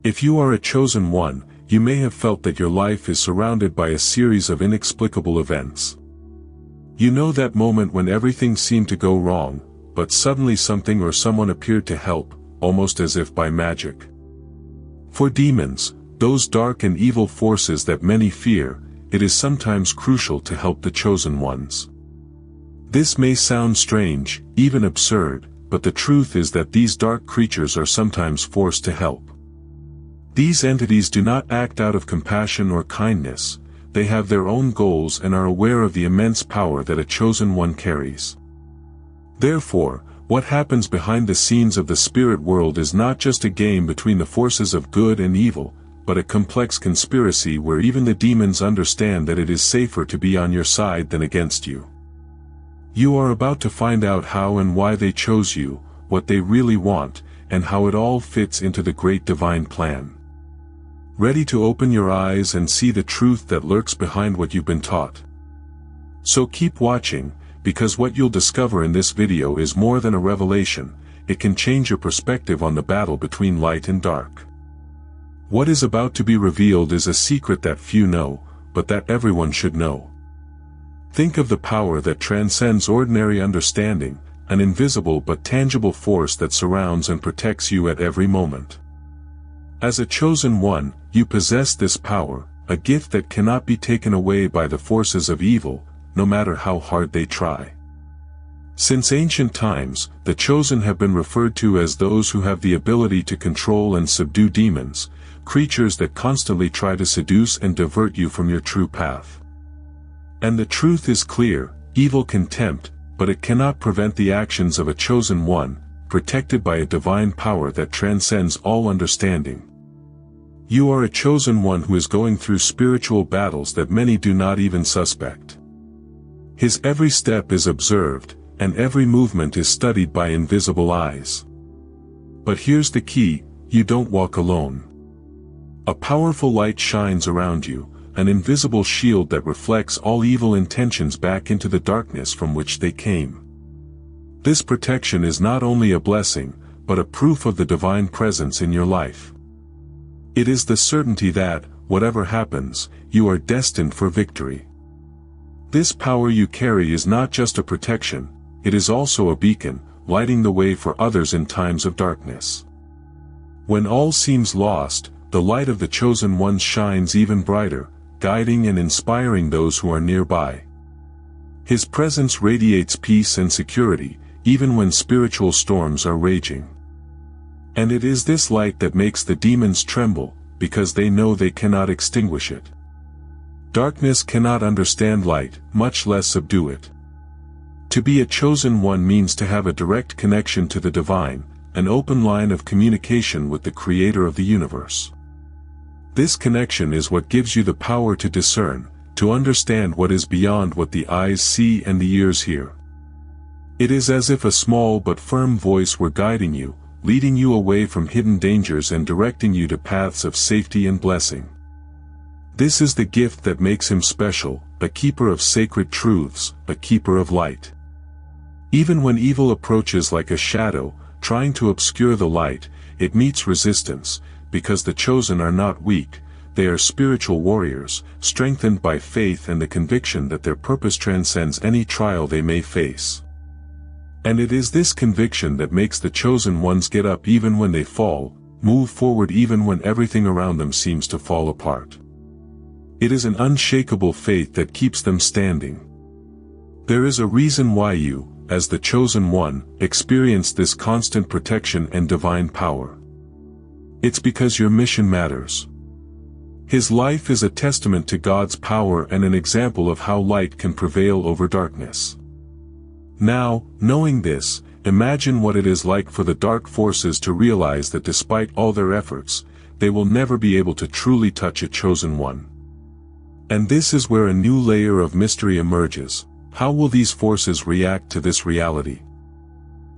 If you are a chosen one, you may have felt that your life is surrounded by a series of inexplicable events. You know that moment when everything seemed to go wrong, but suddenly something or someone appeared to help, almost as if by magic. For demons, those dark and evil forces that many fear, it is sometimes crucial to help the chosen ones. This may sound strange, even absurd, but the truth is that these dark creatures are sometimes forced to help. These entities do not act out of compassion or kindness, they have their own goals and are aware of the immense power that a chosen one carries. Therefore, what happens behind the scenes of the spirit world is not just a game between the forces of good and evil, but a complex conspiracy where even the demons understand that it is safer to be on your side than against you. You are about to find out how and why they chose you, what they really want, and how it all fits into the great divine plan. Ready to open your eyes and see the truth that lurks behind what you've been taught? So keep watching, because what you'll discover in this video is more than a revelation, it can change your perspective on the battle between light and dark. What is about to be revealed is a secret that few know, but that everyone should know. Think of the power that transcends ordinary understanding, an invisible but tangible force that surrounds and protects you at every moment. As a chosen one, you possess this power, a gift that cannot be taken away by the forces of evil, no matter how hard they try. Since ancient times, the chosen have been referred to as those who have the ability to control and subdue demons, creatures that constantly try to seduce and divert you from your true path. And the truth is clear, evil can tempt, but it cannot prevent the actions of a chosen one, protected by a divine power that transcends all understanding. You are a chosen one who is going through spiritual battles that many do not even suspect. His every step is observed, and every movement is studied by invisible eyes. But here's the key, you don't walk alone. A powerful light shines around you, an invisible shield that reflects all evil intentions back into the darkness from which they came. This protection is not only a blessing, but a proof of the divine presence in your life. It is the certainty that, whatever happens, you are destined for victory. This power you carry is not just a protection, it is also a beacon, lighting the way for others in times of darkness. When all seems lost, the light of the chosen one shines even brighter, guiding and inspiring those who are nearby. His presence radiates peace and security, even when spiritual storms are raging. And it is this light that makes the demons tremble, because they know they cannot extinguish it. Darkness cannot understand light, much less subdue it. To be a chosen one means to have a direct connection to the divine, an open line of communication with the Creator of the universe. This connection is what gives you the power to discern, to understand what is beyond what the eyes see and the ears hear. It is as if a small but firm voice were guiding you, leading you away from hidden dangers and directing you to paths of safety and blessing. This is the gift that makes him special, a keeper of sacred truths, a keeper of light. Even when evil approaches like a shadow, trying to obscure the light, it meets resistance, because the chosen are not weak, they are spiritual warriors, strengthened by faith and the conviction that their purpose transcends any trial they may face. And it is this conviction that makes the chosen ones get up even when they fall, move forward even when everything around them seems to fall apart. It is an unshakable faith that keeps them standing. There is a reason why you, as the chosen one, experience this constant protection and divine power. It's because your mission matters. His life is a testament to God's power and an example of how light can prevail over darkness. Now, knowing this, imagine what it is like for the dark forces to realize that despite all their efforts, they will never be able to truly touch a chosen one. And this is where a new layer of mystery emerges. How will these forces react to this reality?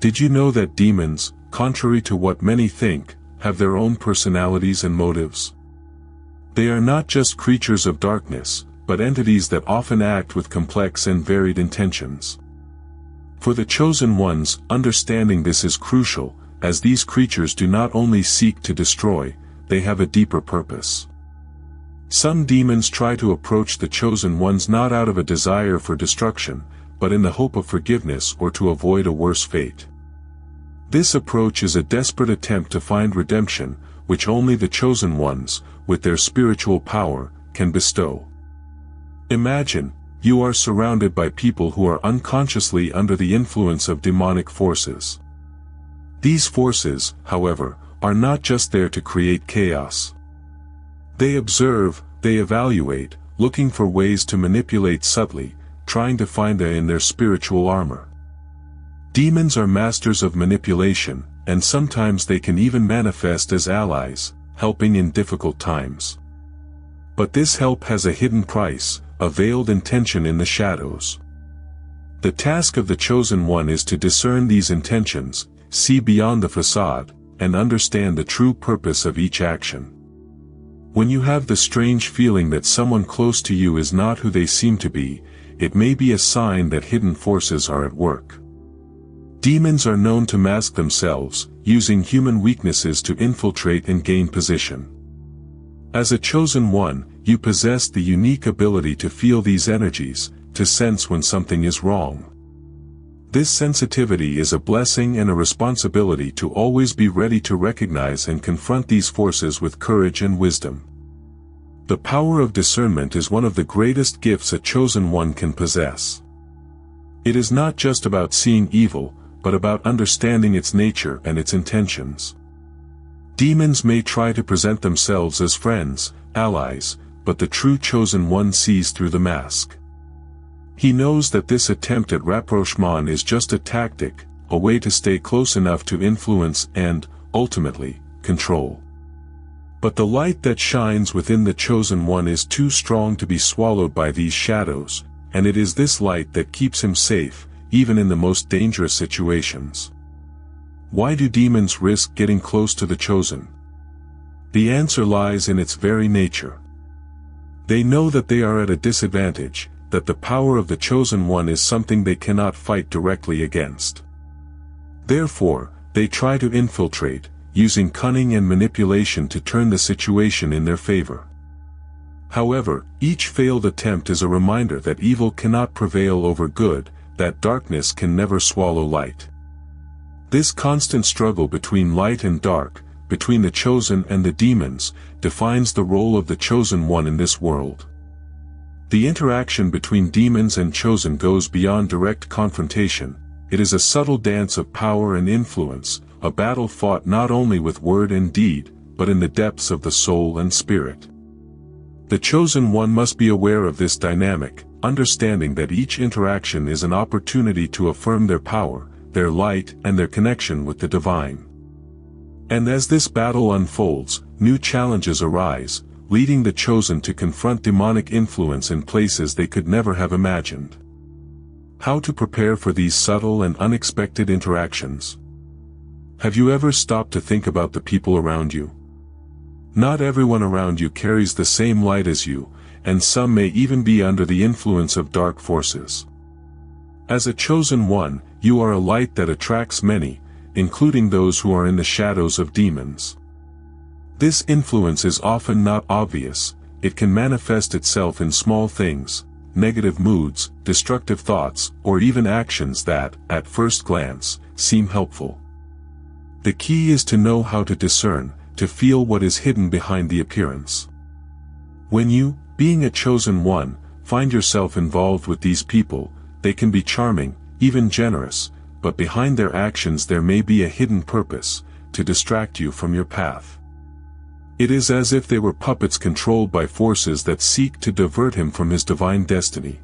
Did you know that demons, contrary to what many think, have their own personalities and motives? They are not just creatures of darkness, but entities that often act with complex and varied intentions. For the chosen ones, understanding this is crucial, as these creatures do not only seek to destroy, they have a deeper purpose. Some demons try to approach the chosen ones not out of a desire for destruction, but in the hope of forgiveness or to avoid a worse fate. This approach is a desperate attempt to find redemption, which only the chosen ones, with their spiritual power, can bestow. Imagine, you are surrounded by people who are unconsciously under the influence of demonic forces. These forces, however, are not just there to create chaos. They observe, they evaluate, looking for ways to manipulate subtly, trying to find in their spiritual armor. Demons are masters of manipulation, and sometimes they can even manifest as allies, helping in difficult times. But this help has a hidden price, a veiled intention in the shadows. The task of the chosen one is to discern these intentions, see beyond the facade, and understand the true purpose of each action. When you have the strange feeling that someone close to you is not who they seem to be, it may be a sign that hidden forces are at work. Demons are known to mask themselves, using human weaknesses to infiltrate and gain position. As a chosen one, you possess the unique ability to feel these energies, to sense when something is wrong. This sensitivity is a blessing and a responsibility to always be ready to recognize and confront these forces with courage and wisdom. The power of discernment is one of the greatest gifts a chosen one can possess. It is not just about seeing evil, but about understanding its nature and its intentions. Demons may try to present themselves as friends, allies, but the true chosen one sees through the mask. He knows that this attempt at rapprochement is just a tactic, a way to stay close enough to influence and, ultimately, control. But the light that shines within the chosen one is too strong to be swallowed by these shadows, and it is this light that keeps him safe, even in the most dangerous situations. Why do demons risk getting close to the chosen? The answer lies in its very nature. They know that they are at a disadvantage, that the power of the chosen one is something they cannot fight directly against. Therefore, they try to infiltrate, using cunning and manipulation to turn the situation in their favor. However, each failed attempt is a reminder that evil cannot prevail over good, that darkness can never swallow light. This constant struggle between light and dark, between the chosen and the demons, defines the role of the chosen one in this world. The interaction between demons and chosen goes beyond direct confrontation. It is a subtle dance of power and influence, a battle fought not only with word and deed, but in the depths of the soul and spirit. The chosen one must be aware of this dynamic, understanding that each interaction is an opportunity to affirm their power, their light, and their connection with the divine. And as this battle unfolds, new challenges arise, leading the chosen to confront demonic influence in places they could never have imagined. How to prepare for these subtle and unexpected interactions? Have you ever stopped to think about the people around you? Not everyone around you carries the same light as you, and some may even be under the influence of dark forces. As a chosen one, you are a light that attracts many, including those who are in the shadows of demons. This influence is often not obvious. It can manifest itself in small things, negative moods, destructive thoughts, or even actions that, at first glance, seem helpful. The key is to know how to discern, to feel what is hidden behind the appearance. When you, being a chosen one, find yourself involved with these people, they can be charming, even generous, but behind their actions there may be a hidden purpose, to distract you from your path. It is as if they were puppets controlled by forces that seek to divert him from his divine destiny.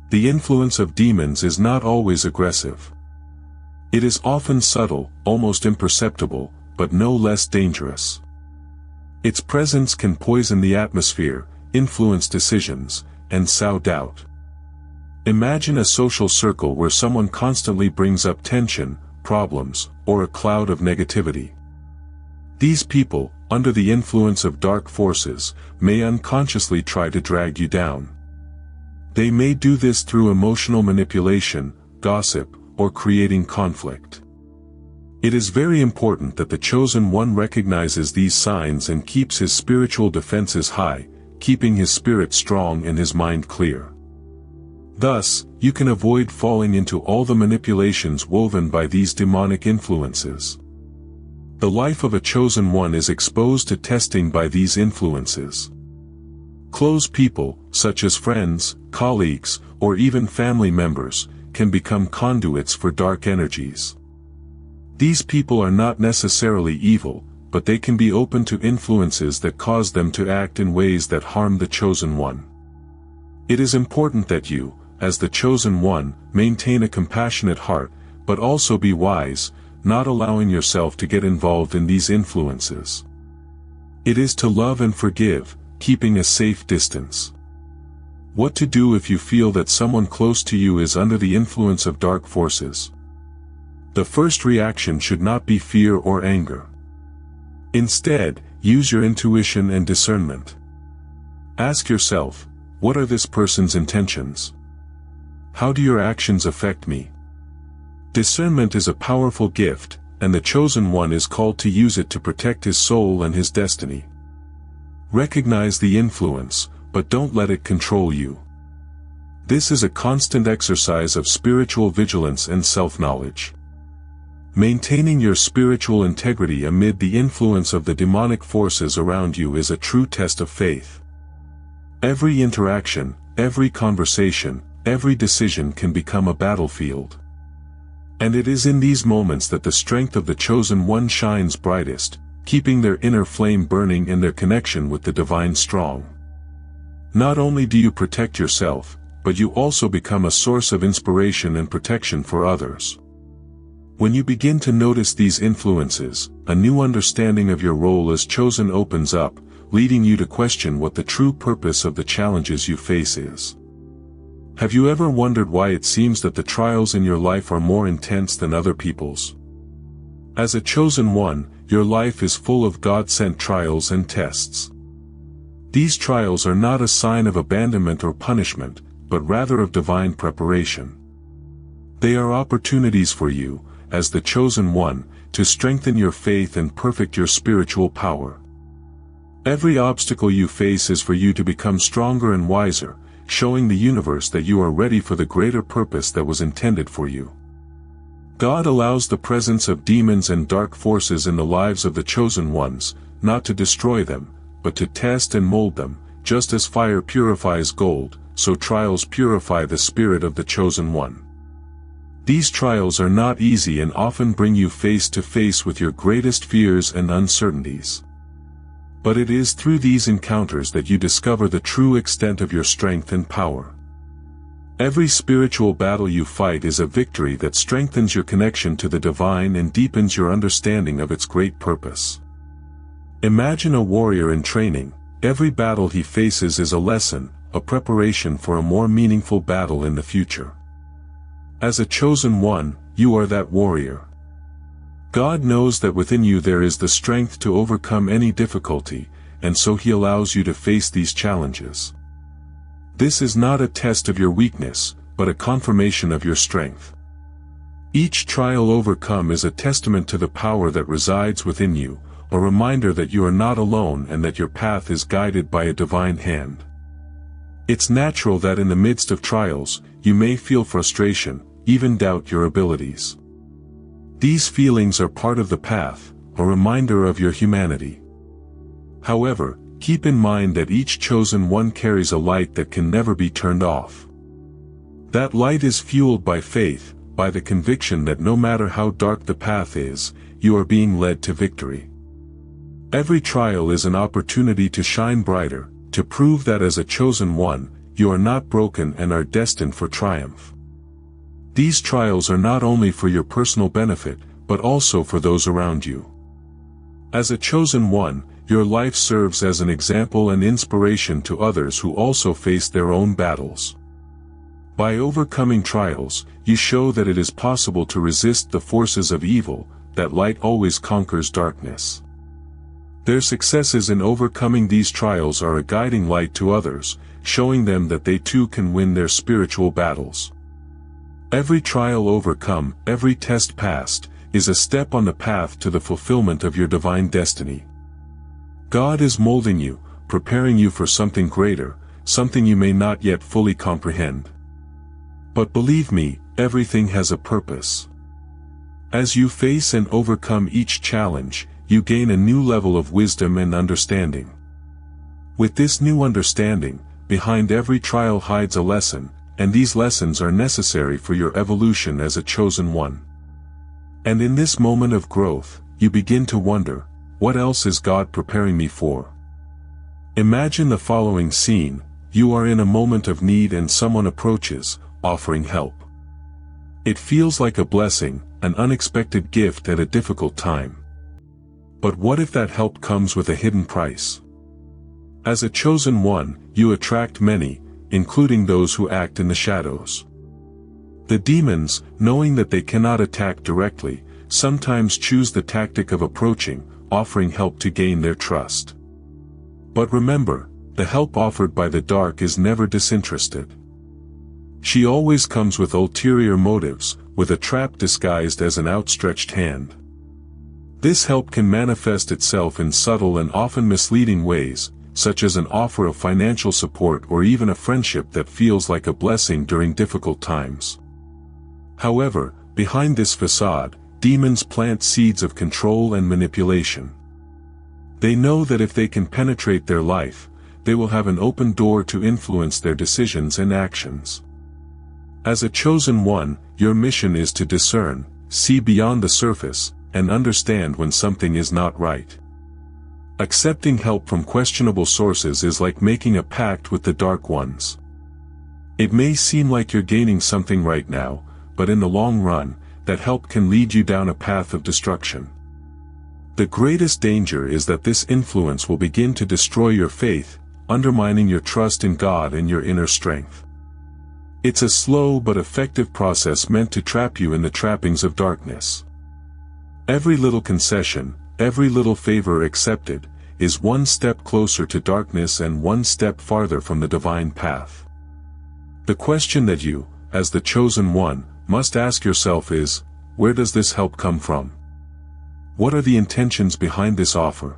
The influence of demons is not always aggressive. It is often subtle, almost imperceptible, but no less dangerous. Its presence can poison the atmosphere, influence decisions, and sow doubt. Imagine a social circle where someone constantly brings up tension, problems, or a cloud of negativity. These people, under the influence of dark forces, may unconsciously try to drag you down. They may do this through emotional manipulation, gossip, or creating conflict. It is very important that the chosen one recognizes these signs and keeps his spiritual defenses high, keeping his spirit strong and his mind clear. Thus, you can avoid falling into all the manipulations woven by these demonic influences. The life of a chosen one is exposed to testing by these influences. Close people, such as friends, colleagues, or even family members, can become conduits for dark energies. These people are not necessarily evil, but they can be open to influences that cause them to act in ways that harm the chosen one. It is important that you, as the chosen one, maintain a compassionate heart, but also be wise, not allowing yourself to get involved in these influences. It is to love and forgive, keeping a safe distance. What to do if you feel that someone close to you is under the influence of dark forces? The first reaction should not be fear or anger. Instead, use your intuition and discernment. Ask yourself, what are this person's intentions? How do your actions affect me? Discernment is a powerful gift, and the chosen one is called to use it to protect his soul and his destiny. Recognize the influence, but don't let it control you. This is a constant exercise of spiritual vigilance and self-knowledge. Maintaining your spiritual integrity amid the influence of the demonic forces around you is a true test of faith. Every interaction, every conversation, every decision can become a battlefield. And it is in these moments that the strength of the chosen one shines brightest, keeping their inner flame burning and their connection with the divine strong. Not only do you protect yourself, but you also become a source of inspiration and protection for others. When you begin to notice these influences, a new understanding of your role as chosen opens up, leading you to question what the true purpose of the challenges you face is. Have you ever wondered why it seems that the trials in your life are more intense than other people's? As a chosen one, your life is full of God-sent trials and tests. These trials are not a sign of abandonment or punishment, but rather of divine preparation. They are opportunities for you, as the chosen one, to strengthen your faith and perfect your spiritual power. Every obstacle you face is for you to become stronger and wiser, showing the universe that you are ready for the greater purpose that was intended for you. God allows the presence of demons and dark forces in the lives of the chosen ones, not to destroy them, but to test and mold them. Just as fire purifies gold, so trials purify the spirit of the chosen one. These trials are not easy and often bring you face to face with your greatest fears and uncertainties. But it is through these encounters that you discover the true extent of your strength and power. Every spiritual battle you fight is a victory that strengthens your connection to the divine and deepens your understanding of its great purpose. Imagine a warrior in training. Every battle he faces is a lesson, a preparation for a more meaningful battle in the future. As a chosen one, you are that warrior. God knows that within you there is the strength to overcome any difficulty, and so He allows you to face these challenges. This is not a test of your weakness, but a confirmation of your strength. Each trial overcome is a testament to the power that resides within you, a reminder that you are not alone and that your path is guided by a divine hand. It's natural that in the midst of trials, you may feel frustration, even doubt your abilities. These feelings are part of the path, a reminder of your humanity. However, keep in mind that each chosen one carries a light that can never be turned off. That light is fueled by faith, by the conviction that no matter how dark the path is, you are being led to victory. Every trial is an opportunity to shine brighter, to prove that as a chosen one, you are not broken and are destined for triumph. These trials are not only for your personal benefit, but also for those around you. As a chosen one, your life serves as an example and inspiration to others who also face their own battles. By overcoming trials, you show that it is possible to resist the forces of evil, that light always conquers darkness. Their successes in overcoming these trials are a guiding light to others, showing them that they too can win their spiritual battles. Every trial overcome, every test passed, is a step on the path to the fulfillment of your divine destiny. God is molding you, preparing you for something greater, something you may not yet fully comprehend. But believe me, everything has a purpose. As you face and overcome each challenge, you gain a new level of wisdom and understanding. With this new understanding, behind every trial hides a lesson, and these lessons are necessary for your evolution as a chosen one. And in this moment of growth, you begin to wonder, what else is God preparing me for? Imagine the following scene: you are in a moment of need and someone approaches, offering help. It feels like a blessing, an unexpected gift at a difficult time. But what if that help comes with a hidden price? As a chosen one, you attract many, including those who act in the shadows. The demons, knowing that they cannot attack directly, sometimes choose the tactic of approaching, offering help to gain their trust. But remember, the help offered by the dark is never disinterested. She always comes with ulterior motives, with a trap disguised as an outstretched hand. This help can manifest itself in subtle and often misleading ways, such as an offer of financial support or even a friendship that feels like a blessing during difficult times. However, behind this facade, demons plant seeds of control and manipulation. They know that if they can penetrate their life, they will have an open door to influence their decisions and actions. As a chosen one, your mission is to discern, see beyond the surface, and understand when something is not right. Accepting help from questionable sources is like making a pact with the dark ones. It may seem like you're gaining something right now, but in the long run, that help can lead you down a path of destruction. The greatest danger is that this influence will begin to destroy your faith, undermining your trust in God and your inner strength. It's a slow but effective process meant to trap you in the trappings of darkness. Every little concession, every little favor accepted, is one step closer to darkness and one step farther from the divine path. The question that you, as the chosen one, must ask yourself is, where does this help come from? What are the intentions behind this offer?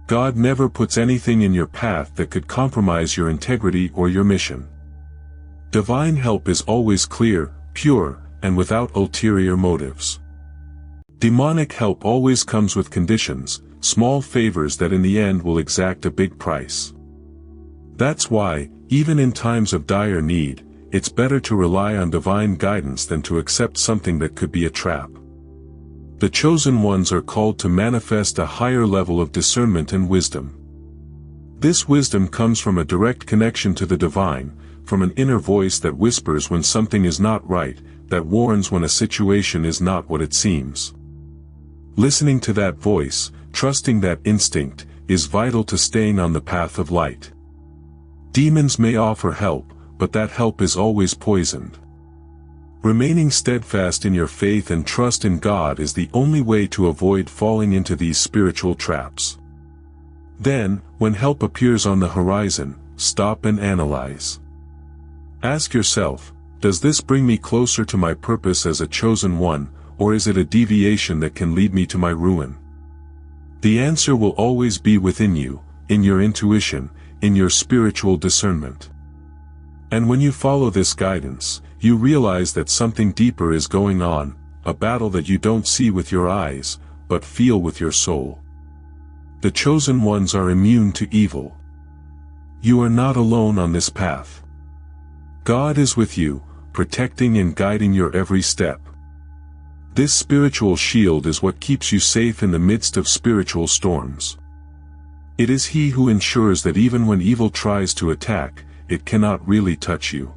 God never puts anything in your path that could compromise your integrity or your mission. Divine help is always clear, pure, and without ulterior motives. Demonic help always comes with conditions, small favors that in the end will exact a big price. That's why, even in times of dire need, it's better to rely on divine guidance than to accept something that could be a trap. The chosen ones are called to manifest a higher level of discernment and wisdom. This wisdom comes from a direct connection to the divine, from an inner voice that whispers when something is not right, that warns when a situation is not what it seems. Listening to that voice, trusting that instinct, is vital to staying on the path of light. Demons may offer help, but that help is always poisoned. Remaining steadfast in your faith and trust in God is the only way to avoid falling into these spiritual traps. Then, when help appears on the horizon, stop and analyze. Ask yourself, does this bring me closer to my purpose as a chosen one, or is it a deviation that can lead me to my ruin? The answer will always be within you, in your intuition, in your spiritual discernment. And when you follow this guidance, you realize that something deeper is going on, a battle that you don't see with your eyes, but feel with your soul. The chosen ones are immune to evil. You are not alone on this path. God is with you, protecting and guiding your every step. This spiritual shield is what keeps you safe in the midst of spiritual storms. It is He who ensures that even when evil tries to attack, it cannot really touch you.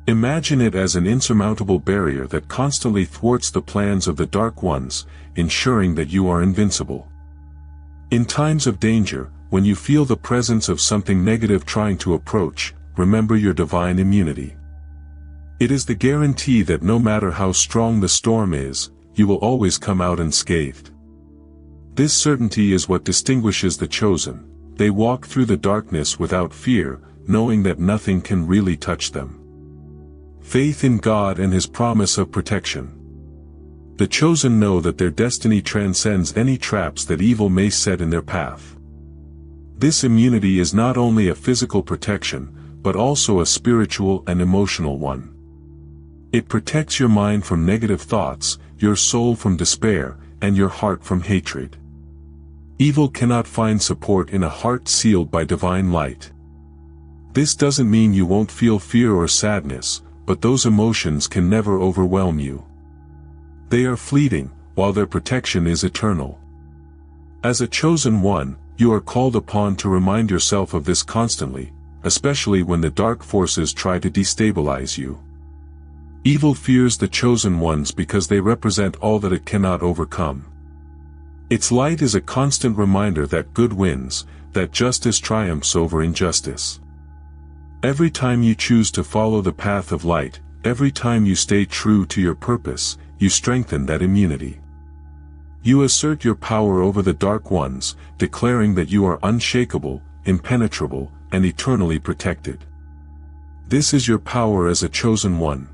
Imagine it as an insurmountable barrier that constantly thwarts the plans of the dark ones, ensuring that you are invincible. In times of danger, when you feel the presence of something negative trying to approach, remember your divine immunity. It is the guarantee that no matter how strong the storm is, you will always come out unscathed. This certainty is what distinguishes the chosen. They walk through the darkness without fear, knowing that nothing can really touch them. Faith in God and His promise of protection. The chosen know that their destiny transcends any traps that evil may set in their path. This immunity is not only a physical protection, but also a spiritual and emotional one. It protects your mind from negative thoughts, your soul from despair, and your heart from hatred. Evil cannot find support in a heart sealed by divine light. This doesn't mean you won't feel fear or sadness, but those emotions can never overwhelm you. They are fleeting, while their protection is eternal. As a chosen one, you are called upon to remind yourself of this constantly, especially when the dark forces try to destabilize you. Evil fears the chosen ones because they represent all that it cannot overcome. Its light is a constant reminder that good wins, that justice triumphs over injustice. Every time you choose to follow the path of light, every time you stay true to your purpose, you strengthen that immunity. You assert your power over the dark ones, declaring that you are unshakable, impenetrable, and eternally protected. This is your power as a chosen one.